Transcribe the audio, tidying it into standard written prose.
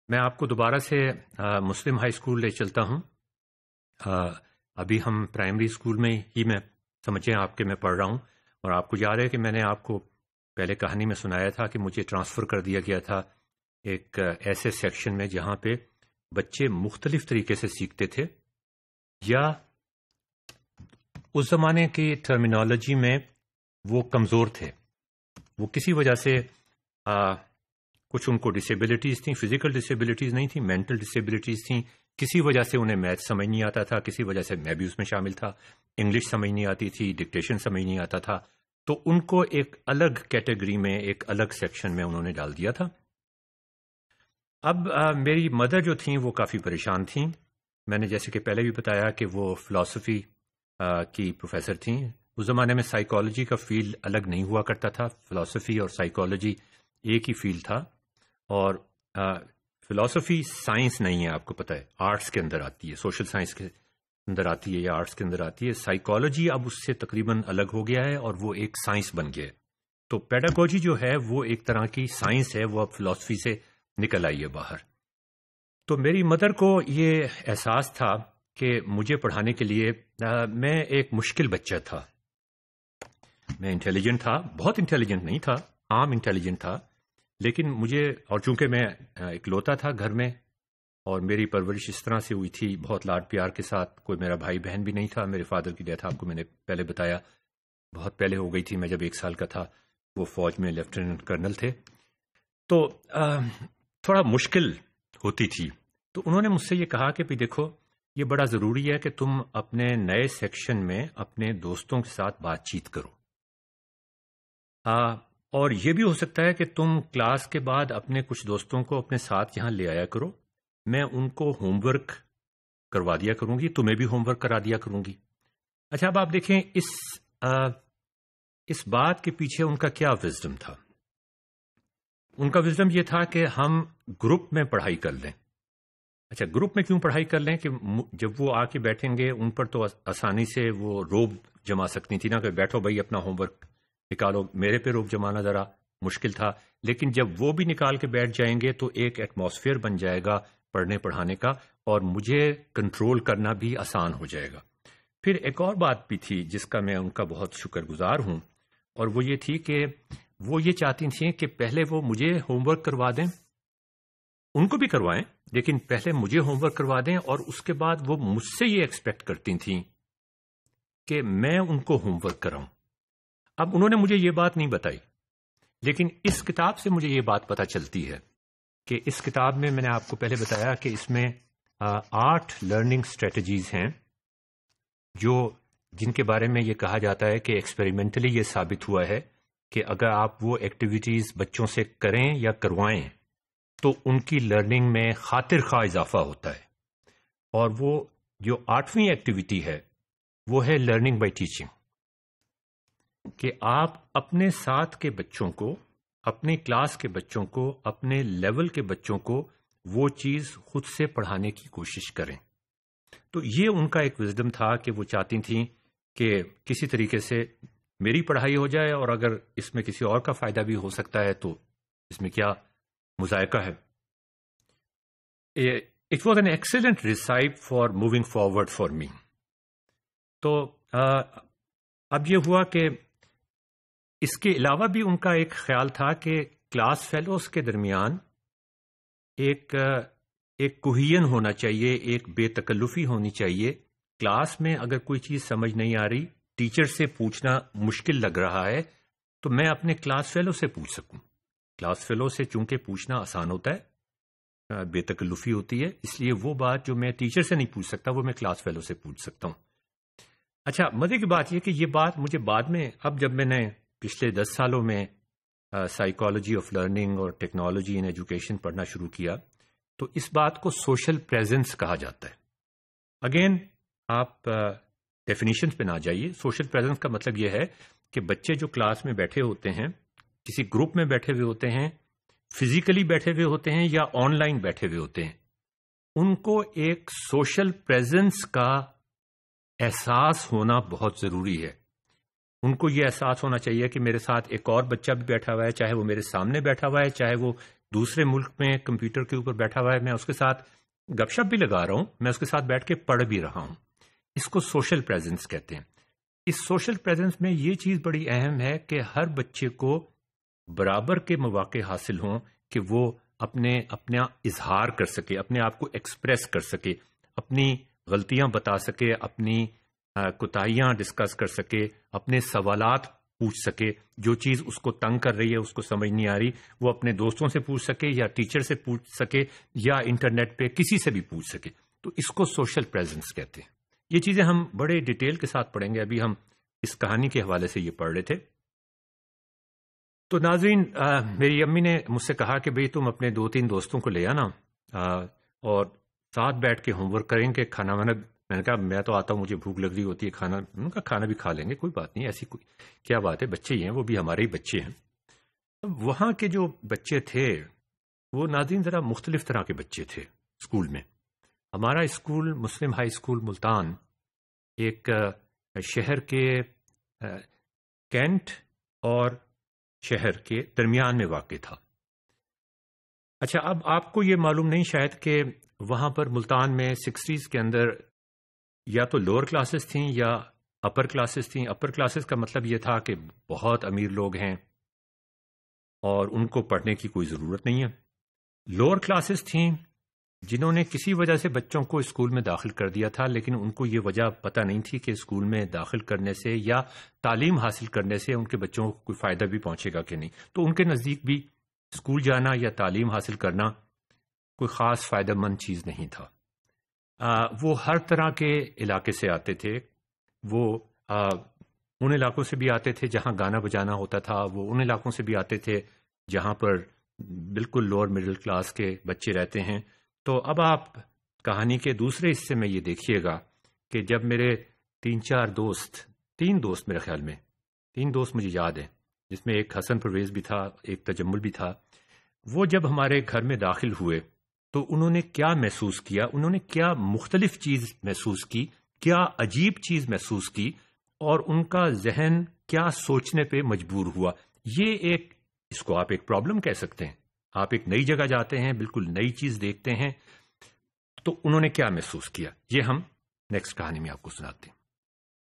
میں آپ کو دوبارہ سے مسلم ہائی اسکول لے چلتا ہوں۔ ابھی ہم پرائمری اسکول میں ہی میں سمجھیں آپ کے میں پڑھ رہا ہوں، اور آپ کو یاد ہے کہ میں نے آپ کو پہلے کہانی میں سنایا تھا کہ مجھے ٹرانسفر کر دیا گیا تھا ایک ایسے سیکشن میں جہاں پہ بچے مختلف طریقے سے سیکھتے تھے، یا اس زمانے کی ٹرمینالوجی میں وہ کمزور تھے، وہ کسی وجہ سے کچھ ان کو ڈسیبلٹیز تھیں، فزیکل ڈسیبلٹیز نہیں تھیں، مینٹل ڈسیبلٹیز تھیں، کسی وجہ سے انہیں میتھ سمجھ نہیں آتا تھا، کسی وجہ سے میں بھی اس میں شامل تھا، انگلش سمجھ نہیں آتی تھی، ڈکٹیشن سمجھ نہیں آتا تھا، تو ان کو ایک الگ کیٹیگری میں، ایک الگ سیکشن میں انہوں نے ڈال دیا تھا۔ اب میری مدر جو تھیں وہ کافی پریشان تھیں۔ میں نے جیسے کہ پہلے بھی بتایا کہ وہ فلسفی کی پروفیسر تھیں۔ اس زمانے میں سائیکالوجی کا فیلڈ الگ نہیں ہوا کرتا تھا، فلسفی اور سائیکالوجی ایک ہی فیلڈ تھا، اور فلسفی سائنس نہیں ہے، آپ کو پتہ ہے، آرٹس کے اندر آتی ہے، سوشل سائنس کے اندر آتی ہے یا آرٹس کے اندر آتی ہے۔ سائیکالوجی اب اس سے تقریباً الگ ہو گیا ہے اور وہ ایک سائنس بن گیا ہے۔ تو پیڈاگوجی جو ہے وہ ایک طرح کی سائنس ہے، وہ اب فلسفی سے نکل آئی ہے باہر۔ تو میری مدر کو یہ احساس تھا کہ مجھے پڑھانے کے لیے میں ایک مشکل بچہ تھا، میں انٹیلیجنٹ تھا، بہت انٹیلیجنٹ نہیں تھا، عام انٹیلیجنٹ تھا، لیکن مجھے، اور چونکہ میں اکلوتا تھا گھر میں اور میری پرورش اس طرح سے ہوئی تھی بہت لاڈ پیار کے ساتھ، کوئی میرا بھائی بہن بھی نہیں تھا۔ میرے فادر کی ڈیتھ آپ کو میں نے پہلے بتایا بہت پہلے ہو گئی تھی، میں جب 1 سال کا تھا، وہ فوج میں لیفٹیننٹ کرنل تھے، تو تھوڑا مشکل ہوتی تھی۔ تو انہوں نے مجھ سے یہ کہا کہ بھی دیکھو، یہ بڑا ضروری ہے کہ تم اپنے نئے سیکشن میں اپنے دوستوں کے ساتھ بات چیت کرو، اور یہ بھی ہو سکتا ہے کہ تم کلاس کے بعد اپنے کچھ دوستوں کو اپنے ساتھ یہاں لے آیا کرو، میں ان کو ہوم ورک کروا دیا کروں گی، تمہیں بھی ہوم ورک کرا دیا کروں گی۔ اچھا، اب آپ دیکھیں اس بات کے پیچھے ان کا کیا وزڈم تھا۔ ان کا وزڈم یہ تھا کہ ہم گروپ میں پڑھائی کر لیں۔ اچھا، گروپ میں کیوں پڑھائی کر لیں کہ جب وہ آ کے بیٹھیں گے ان پر تو آسانی سے وہ روب جما سکتی تھی نا، کہ بیٹھو بھائی اپنا ہوم ورک نکالو۔ میرے پہ روب جمانا ذرا مشکل تھا، لیکن جب وہ بھی نکال کے بیٹھ جائیں گے تو ایک ایٹماسفیئر بن جائے گا پڑھنے پڑھانے کا، اور مجھے کنٹرول کرنا بھی آسان ہو جائے گا۔ پھر ایک اور بات بھی تھی جس کا میں ان کا بہت شکر گزار ہوں، اور وہ یہ تھی کہ وہ یہ چاہتی تھیں کہ پہلے وہ مجھے ہوم ورک کروا دیں، ان کو بھی کروائیں، لیکن پہلے مجھے ہوم ورک کروا دیں، اور اس کے بعد وہ مجھ سے یہ ایکسپیکٹ کرتی تھیں کہ میں ان کو ہوم ورک کراؤں۔ اب انہوں نے مجھے یہ بات نہیں بتائی، لیکن اس کتاب سے مجھے یہ بات پتہ چلتی ہے کہ اس کتاب میں نے آپ کو پہلے بتایا کہ اس میں 8 لرننگ اسٹریٹجیز ہیں، جن کے بارے میں یہ کہا جاتا ہے کہ ایکسپیریمنٹلی یہ ثابت ہوا ہے کہ اگر آپ وہ ایکٹیویٹیز بچوں سے کریں یا کروائیں تو ان کی لرننگ میں خاطر خواہ اضافہ ہوتا ہے۔ اور وہ جو 8ویں ایکٹیویٹی ہے وہ ہے لرننگ بائی ٹیچنگ، کہ آپ اپنے ساتھ کے بچوں کو، اپنی کلاس کے بچوں کو، اپنے لیول کے بچوں کو وہ چیز خود سے پڑھانے کی کوشش کریں۔ تو یہ ان کا ایک وزڈم تھا کہ وہ چاہتی تھیں کہ کسی طریقے سے میری پڑھائی ہو جائے، اور اگر اس میں کسی اور کا فائدہ بھی ہو سکتا ہے تو اس میں کیا مذائقہ ہے۔ It was an excellent recipe for moving forward for me. تو اب یہ ہوا کہ اس کے علاوہ بھی ان کا ایک خیال تھا کہ کلاس فیلوز کے درمیان ایک کوہین ہونا چاہیے، ایک بے تکلفی ہونی چاہیے۔ کلاس میں اگر کوئی چیز سمجھ نہیں آ رہی، ٹیچر سے پوچھنا مشکل لگ رہا ہے، تو میں اپنے کلاس فیلو سے پوچھ سکوں۔ کلاس فیلو سے چونکہ پوچھنا آسان ہوتا ہے، بے تکلفی ہوتی ہے، اس لیے وہ بات جو میں ٹیچر سے نہیں پوچھ سکتا وہ میں کلاس فیلو سے پوچھ سکتا ہوں۔ اچھا، مزے کی بات یہ کہ یہ بات مجھے بعد میں، اب جب میں نے پچھلے 10 سالوں میں سائیکالوجی آف لرننگ اور ٹیکنالوجی ان ایجوکیشن پڑھنا شروع کیا، تو اس بات کو سوشل پریزنس کہا جاتا ہے۔ اگین آپ ڈیفینیشنز پہ نہ جائیے۔ سوشل پریزنس کا مطلب یہ ہے کہ بچے جو کلاس میں بیٹھے ہوتے ہیں، کسی گروپ میں بیٹھے ہوئے ہوتے ہیں، فزیکلی بیٹھے ہوئے ہوتے ہیں یا آن لائن بیٹھے ہوئے ہوتے ہیں، ان کو ایک سوشل پریزنس کا احساس ہونا بہت ضروری ہے۔ ان کو یہ احساس ہونا چاہیے کہ میرے ساتھ ایک اور بچہ بھی بیٹھا ہوا ہے، چاہے وہ میرے سامنے بیٹھا ہوا ہے، چاہے وہ دوسرے ملک میں کمپیوٹر کے اوپر بیٹھا ہوا ہے، میں اس کے ساتھ گپ شپ بھی لگا رہا ہوں، میں اس کے ساتھ بیٹھ کے پڑھ بھی رہا ہوں. اس کو سوشل پریزنس کہتے ہیں. اس سوشل پریزنس میں یہ چیز بڑی اہم ہے کہ ہر بچے کو برابر کے مواقع حاصل ہوں کہ وہ اپنا اظہار کر سکے، اپنے آپ کو ایکسپریس کر سکے، اپنی غلطیاں بتا سکے، اپنی کوتاہیاں ڈسکس کر سکے، اپنے سوالات پوچھ سکے. جو چیز اس کو تنگ کر رہی ہے، اس کو سمجھ نہیں آ رہی، وہ اپنے دوستوں سے پوچھ سکے یا ٹیچر سے پوچھ سکے یا انٹرنیٹ پہ کسی سے بھی پوچھ سکے. تو اس کو سوشل پریزنس کہتے ہیں. یہ چیزیں ہم بڑے ڈیٹیل کے ساتھ پڑھیں گے. ابھی ہم اس کہانی کے حوالے سے یہ پڑھ رہے تھے. تو ناظرین، میری امی نے مجھ سے کہا کہ بھئی تم اپنے 2-3 دوستوں کو لے آنا اور ساتھ بیٹھ کے ہوم ورک کریں گے، کھانا وانا. میں نے کہا میں تو آتا ہوں، مجھے بھوک لگ رہی ہوتی ہے، کھانا بھی کھا لیں گے، کوئی بات نہیں، ایسی کوئی کیا بات ہے، بچے ہی ہیں، وہ بھی ہمارے ہی بچے ہیں. وہاں کے جو بچے تھے وہ ناظرین ذرا مختلف طرح کے بچے تھے. اسکول میں ہمارا اسکول مسلم ہائی اسکول ملتان ایک شہر کے کینٹ اور شہر کے درمیان میں واقع تھا. اچھا، اب آپ کو یہ معلوم نہیں شاید کہ وہاں پر ملتان میں 60s کے اندر یا تو لوور کلاسز تھیں یا اپر کلاسز تھیں. اپر کلاسز کا مطلب یہ تھا کہ بہت امیر لوگ ہیں اور ان کو پڑھنے کی کوئی ضرورت نہیں ہے. لوور کلاسز تھیں جنہوں نے کسی وجہ سے بچوں کو اسکول میں داخل کر دیا تھا، لیکن ان کو یہ وجہ پتہ نہیں تھی کہ اسکول میں داخل کرنے سے یا تعلیم حاصل کرنے سے ان کے بچوں کو کوئی فائدہ بھی پہنچے گا کہ نہیں. تو ان کے نزدیک بھی اسکول جانا یا تعلیم حاصل کرنا کوئی خاص فائدہ مند چیز نہیں تھا. وہ ہر طرح کے علاقے سے آتے تھے. وہ ان علاقوں سے بھی آتے تھے جہاں گانا بجانا ہوتا تھا، وہ ان علاقوں سے بھی آتے تھے جہاں پر بالکل لوور مڈل کلاس کے بچے رہتے ہیں. تو اب آپ کہانی کے دوسرے حصے میں یہ دیکھیے گا کہ جب میرے 3 دوست میرے خیال میں 3 دوست مجھے یاد ہیں، جس میں ایک حسن پرویز بھی تھا، ایک تجمل بھی تھا، وہ جب ہمارے گھر میں داخل ہوئے تو انہوں نے کیا محسوس کیا، انہوں نے کیا مختلف چیز محسوس کی، کیا عجیب چیز محسوس کی، اور ان کا ذہن کیا سوچنے پہ مجبور ہوا. یہ اس کو آپ ایک پرابلم کہہ سکتے ہیں. آپ ایک نئی جگہ جاتے ہیں، بالکل نئی چیز دیکھتے ہیں، تو انہوں نے کیا محسوس کیا، یہ ہم نیکسٹ کہانی میں آپ کو سناتے ہیں.